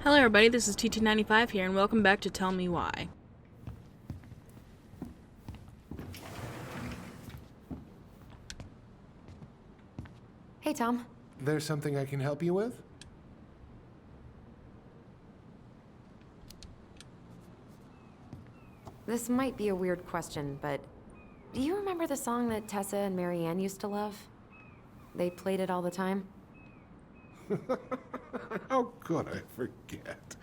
Hello everybody, this is TT95 here, and welcome back to Tell Me Why. Hey, Tom. There's something I can help you with? This might be a weird question, but do you remember the song that Tessa and Marianne used to love? They played it all the time. How could I forget?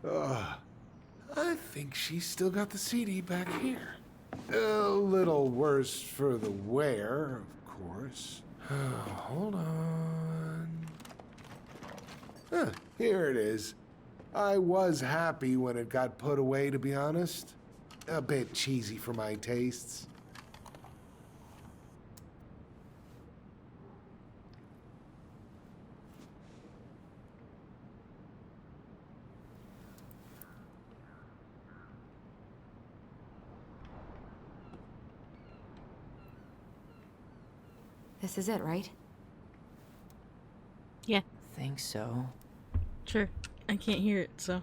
I think she's still got the CD back here. A little worse for the wear, of course. Hold on. Here it is. I was happy when it got put away, to be honest. A bit cheesy for my tastes. This is it, right? Yeah, Think so. sure. I can't hear it, so.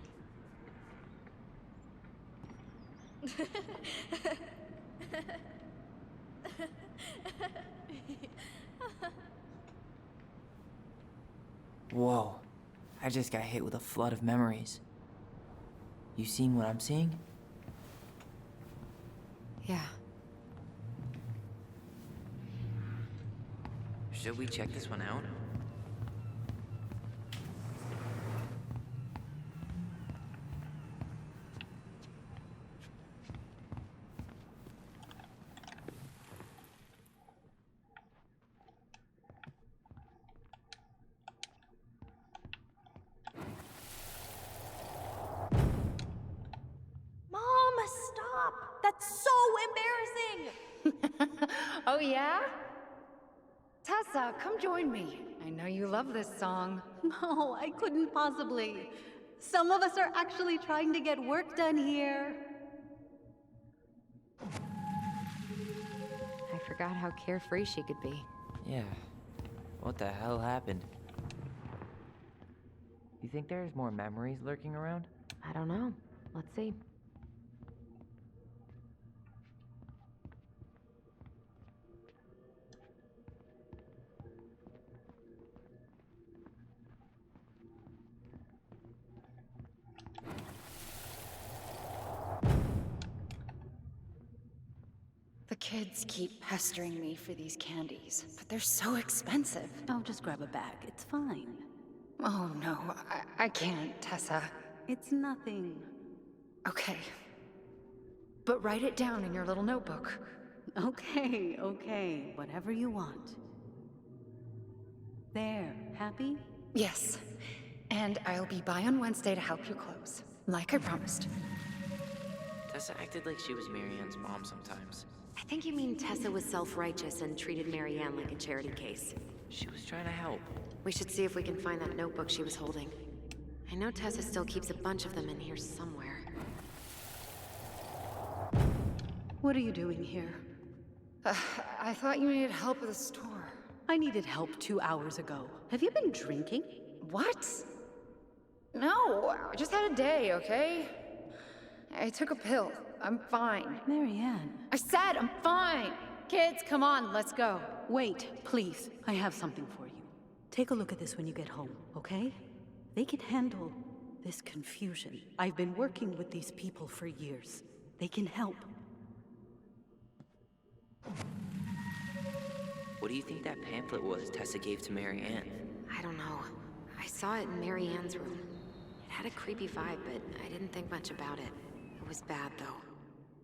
Whoa. I just got hit with a flood of memories. You seeing what I'm seeing? Yeah. Should we check this one out? Mom, stop! That's so embarrassing! Oh, yeah? Tessa, come join me. I know you love this song. No, I couldn't possibly. Some of us are actually trying to get work done here. I forgot how carefree she could be. Yeah. What the hell happened? You think there's more memories lurking around? I don't know. Let's see. The kids keep pestering me for these candies, but they're so expensive. Oh, just grab a bag. It's fine. Oh, no, I can't, Tessa. It's nothing. Okay. But write it down in your little notebook. Okay. Whatever you want. There, happy? Yes. And I'll be by on Wednesday to help you close, like I promised. Tessa acted like she was Marianne's mom sometimes. I think you mean Tessa was self-righteous and treated Marianne like a charity case. She was trying to help. We should see if we can find that notebook she was holding. I know Tessa still keeps a bunch of them in here somewhere. What are you doing here? I thought you needed help with the store. I needed help 2 hours ago. Have you been drinking? What? No, I just had a day, okay? I took a pill. I'm fine. Marianne. I said I'm fine! Kids, come on, let's go. Wait, please. I have something for you. Take a look at this when you get home, okay? They can handle this confusion. I've been working with these people for years. They can help. What do you think that pamphlet was Tessa gave to Marianne? I don't know. I saw it in Marianne's room. It had a creepy vibe, but I didn't think much about it. It was bad, though.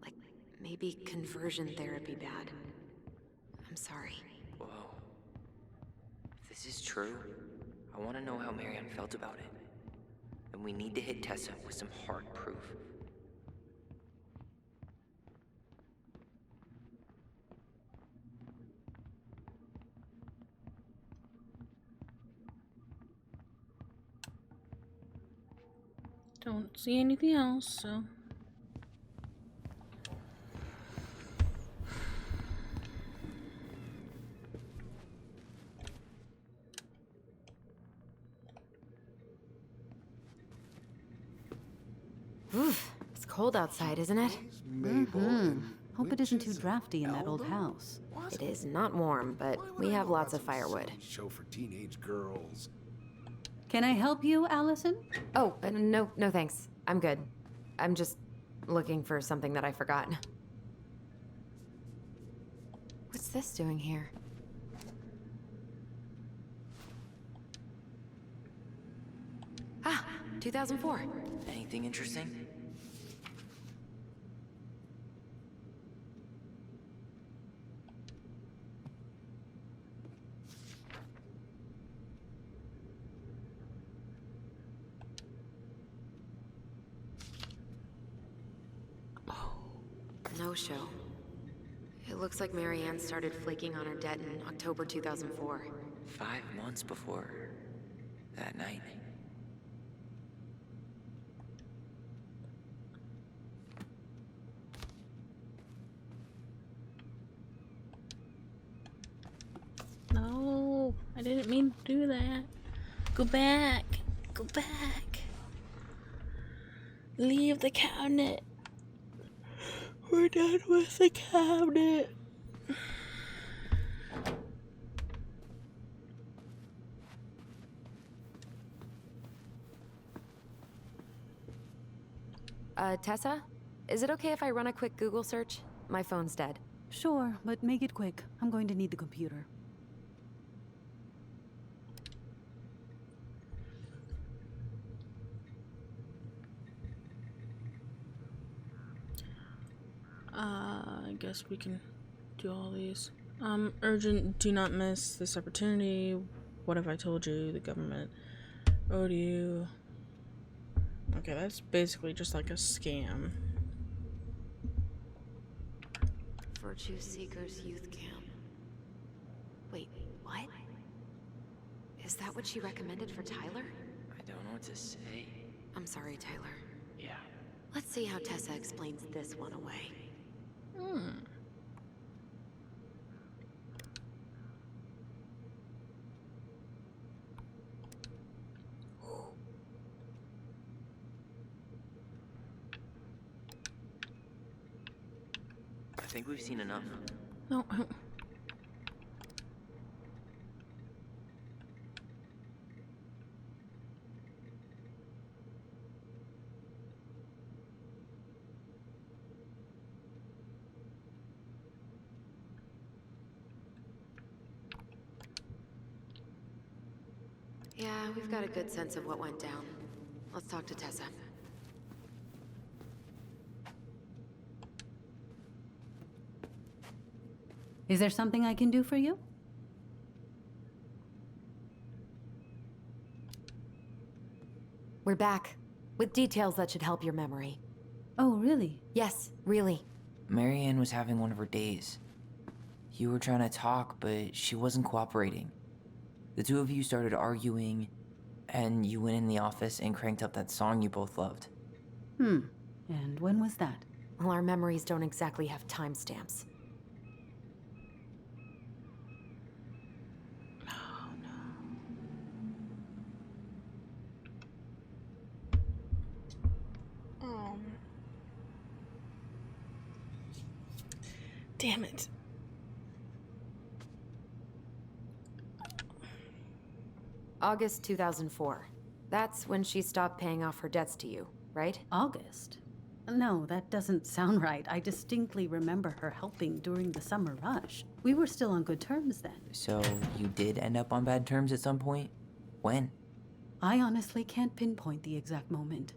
Like, maybe conversion therapy bad. I'm sorry. Whoa. If this is true, I want to know how Marianne felt about it. And we need to hit Tessa with some hard proof. Don't see anything else, so. Oof, it's cold outside, isn't it? Mabel and Hope it isn't too witches drafty in that old Aldo? house. What? It is not warm, but Why would we I have know lots about of some firewood. silly show for teenage girls. Can I help you, Allison? Oh, no, no thanks. I'm good. I'm just looking for something that I forgot. What's this doing here? Ah, 2004. Anything interesting? No show. It looks like Mary Ann started flaking on her debt in October 2004. 5 months before that night. No, I didn't mean to do that. Go back. Go back. Leave the cabinet. We're done with the cabinet. Tessa? Is it okay if I run a quick Google search? My phone's dead. Sure, but make it quick. I'm going to need the computer. I guess we can do all these. Urgent, do not miss this opportunity. What have I told you? The government owed you. Okay, that's basically just like a scam. Virtue Seekers Youth Camp. Wait, what? Is that what she recommended for Tyler? I don't know what to say. I'm sorry, Tyler. Yeah. Let's see how Tessa explains this one away. I think we've seen enough. No. Yeah, we've got a good sense of what went down. Let's talk to Tessa. Is there something I can do for you? We're back, with details that should help your memory. Oh, really? Yes, really. Mary Ann was having one of her days. You were trying to talk, but she wasn't cooperating. The two of you started arguing, and you went in the office and cranked up that song you both loved. And when was that? Well, our memories don't exactly have timestamps. Damn it. August 2004. That's when she stopped paying off her debts to you, right? August? No, that doesn't sound right. I distinctly remember her helping during the summer rush. We were still on good terms then. So you did end up on bad terms at some point? When? I honestly can't pinpoint the exact moment.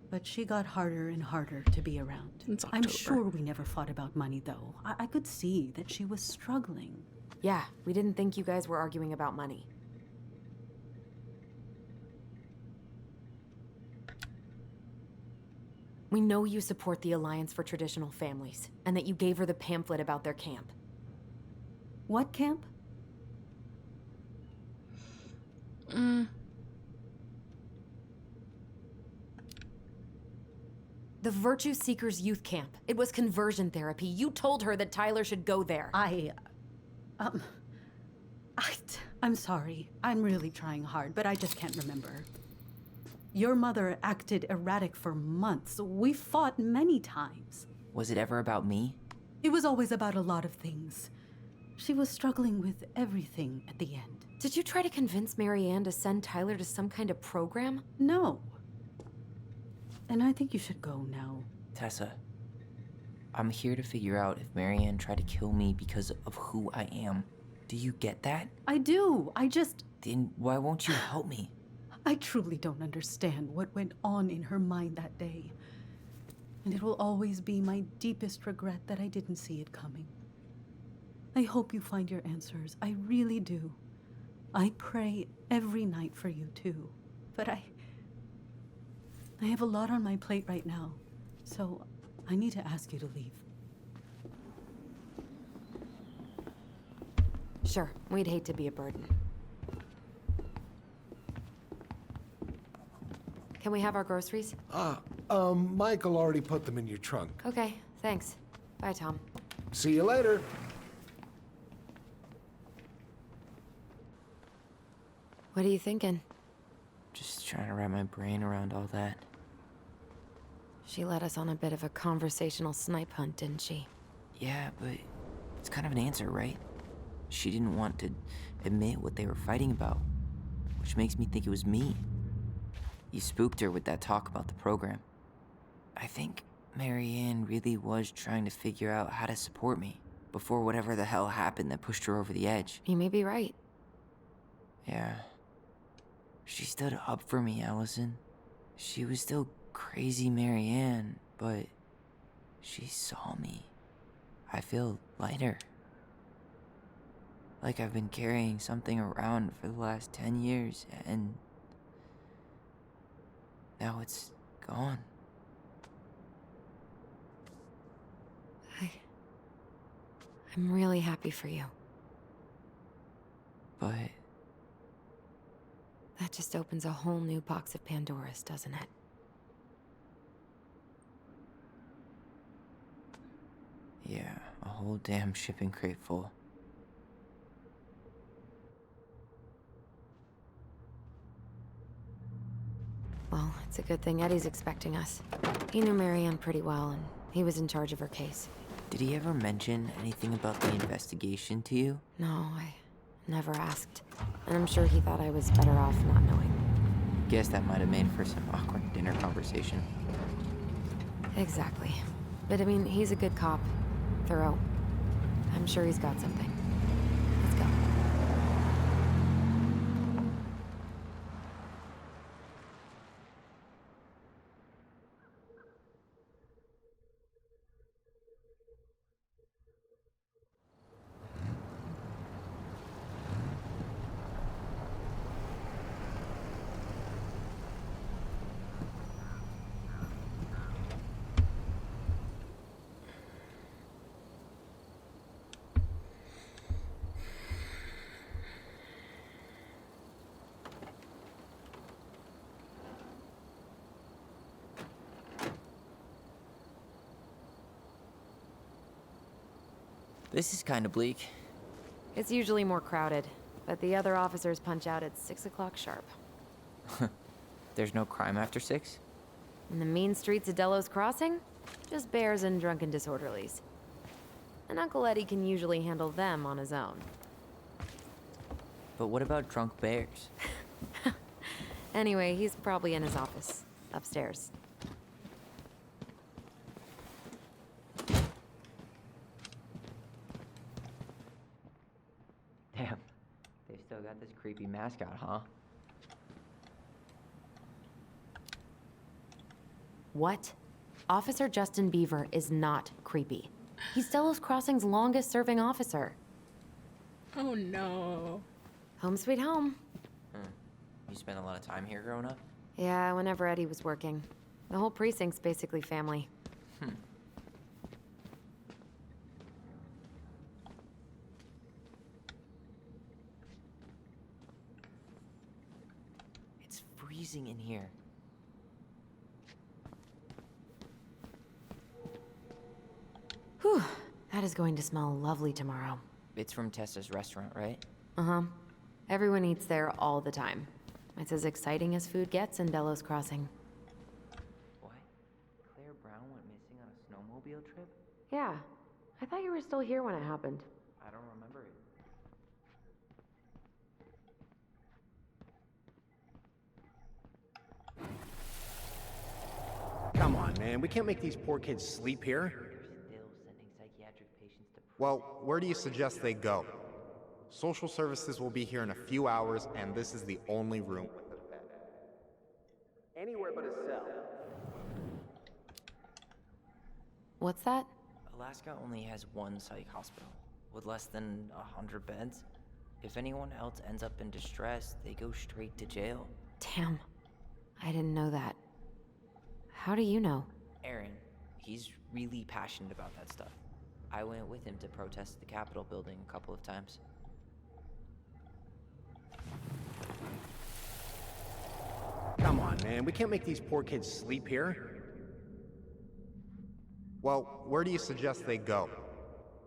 But she got harder and harder to be around. Since I'm October. sure we never fought about money, though. I could see that she was struggling. Yeah, we didn't think you guys were arguing about money. We know you support the Alliance for Traditional Families, and that you gave her the pamphlet about their camp. What camp? The Virtue Seekers Youth Camp. It was conversion therapy. You told her that Tyler should go there. I'm sorry. I'm really trying hard, but I just can't remember. Your mother acted erratic for months. We fought many times. Was it ever about me? It was always about a lot of things. She was struggling with everything at the end. Did you try to convince Marianne to send Tyler to some kind of program? No. And I think you should go now. Tessa, I'm here to figure out if Marianne tried to kill me because of who I am. Do you get that? I do. Then why won't you help me? I truly don't understand what went on in her mind that day. And it will always be my deepest regret that I didn't see it coming. I hope you find your answers. I really do. I pray every night for you too. But I have a lot on my plate right now, so I need to ask you to leave. Sure, we'd hate to be a burden. Can we have our groceries? Michael already put them in your trunk. Okay, thanks. Bye, Tom. See you later. What are you thinking? Just trying to wrap my brain around all that. She led us on a bit of a conversational snipe hunt, didn't she? Yeah, but it's kind of an answer, right? She didn't want to admit what they were fighting about, which makes me think it was me. You spooked her with that talk about the program. I think Marianne really was trying to figure out how to support me before whatever the hell happened that pushed her over the edge. You may be right. Yeah. She stood up for me, Allison. She was still crazy Marianne, but she saw me. I feel lighter. Like I've been carrying something around for the last 10 years, and now it's gone. I'm really happy for you. But That just opens a whole new box of Pandora's, doesn't it? yeah, a whole damn shipping crate full. Well, it's a good thing Eddie's expecting us. He knew Marianne pretty well, and he was in charge of her case. Did he ever mention anything about the investigation to you? No, I never asked. And I'm sure he thought I was better off not knowing. Guess that might have made for some awkward dinner conversation. Exactly. But I mean, he's a good cop. Thorough. I'm sure he's got something. Let's go. This is kind of bleak. It's usually more crowded, but the other officers punch out at 6 o'clock sharp. There's no crime after 6? In the mean streets of Delos Crossing, just bears and drunken disorderlies. And Uncle Eddie can usually handle them on his own. But what about drunk bears? Anyway, he's probably in his office, upstairs. Damn, they still got this creepy mascot, huh? What? Officer Justin Beaver is not creepy. He's Delos Crossing's longest-serving officer. Oh no. Home sweet home. You spent a lot of time here growing up? Yeah, whenever Eddie was working. The whole precinct's basically family. It's freezing in here. Whew, that is going to smell lovely tomorrow. It's from Tessa's restaurant, right? Uh-huh. Everyone eats there all the time. It's as exciting as food gets in Delos Crossing. What? Claire Brown went missing on a snowmobile trip? Yeah. I thought you were still here when it happened. I don't remember it. Come on, man. We can't make these poor kids sleep here. They're still sending psychiatric patients to Well, where do you suggest they go? Social services will be here in a few hours, and this is the only room with a bed. Anywhere but a cell. What's that? Alaska only has one psych hospital, with less than 100 beds. If anyone else ends up in distress, they go straight to jail. Damn. I didn't know that. How do you know? Aaron, he's really passionate about that stuff. I went with him to protest the Capitol building a couple of times. Come on, man. We can't make these poor kids sleep here. Well, where do you suggest they go?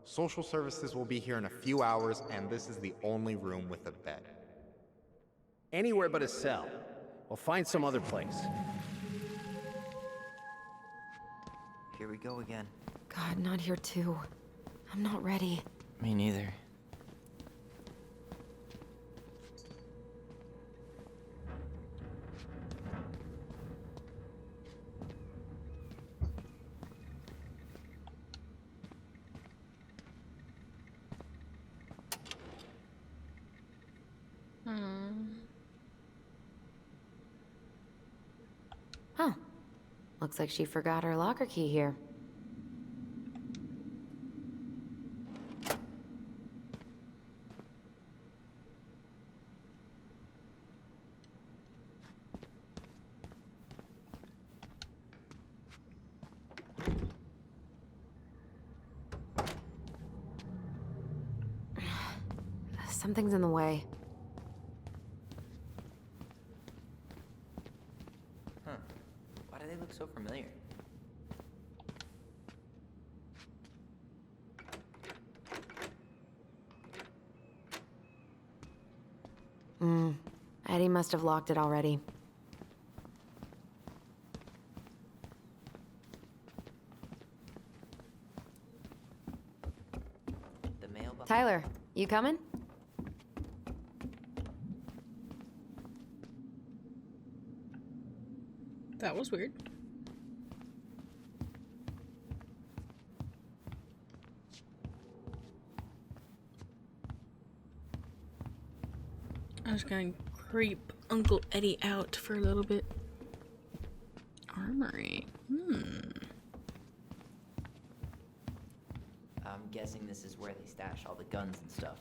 Social services will be here in a few hours, and this is the only room with a bed. Anywhere but a cell. We'll find some other place. Here we go again. God, not here too. I'm not ready. Me neither. Huh. Looks like she forgot her locker key here. Something's in the way. Huh. Why do they look so familiar? Eddie must have locked it already. The mailbox. Tyler, you coming? That was weird. I was gonna creep Uncle Eddie out for a little bit. Armory. I'm guessing this is where they stash all the guns and stuff.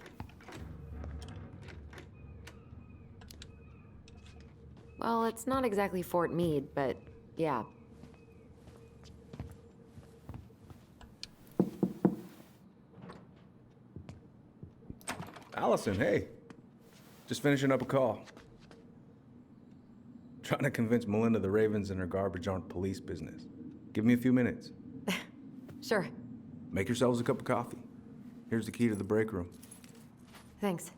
Well, it's not exactly Fort Meade, but yeah. Allison, hey. Just finishing up a call. Trying to convince Melinda the Ravens and her garbage aren't police business. Give me a few minutes. Sure. Make yourselves a cup of coffee. Here's the key to the break room. Thanks.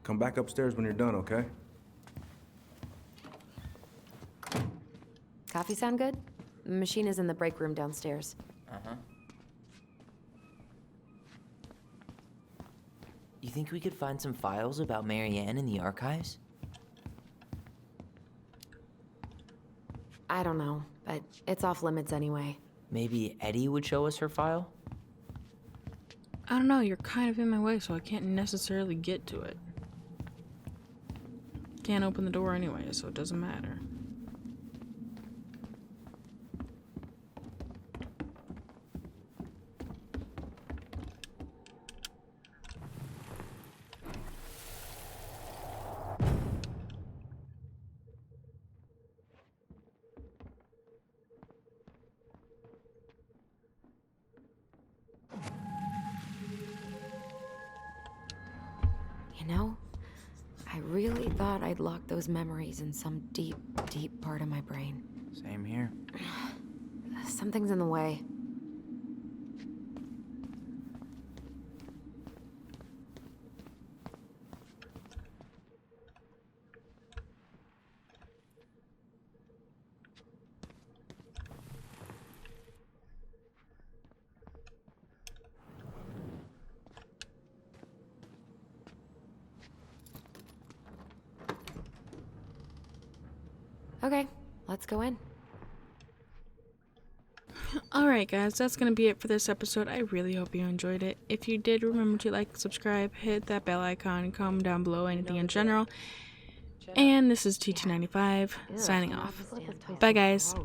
Come back upstairs when you're done, okay? Coffee sound good? The machine is in the break room downstairs. Uh-huh. You think we could find some files about Marianne in the archives? I don't know, but it's off limits anyway. Maybe Eddie would show us her file? I don't know, you're kind of in my way, so I can't necessarily get to it. Can't open the door anyway, so it doesn't matter. You know, I really thought I'd locked those memories in some deep, deep part of my brain. Same here. Something's in the way. Okay, let's go in. Alright guys, that's gonna be it for this episode. I really hope you enjoyed it. If you did, remember to like, subscribe, hit that bell icon, comment down below anything in general. And this is T295 signing off. Bye guys.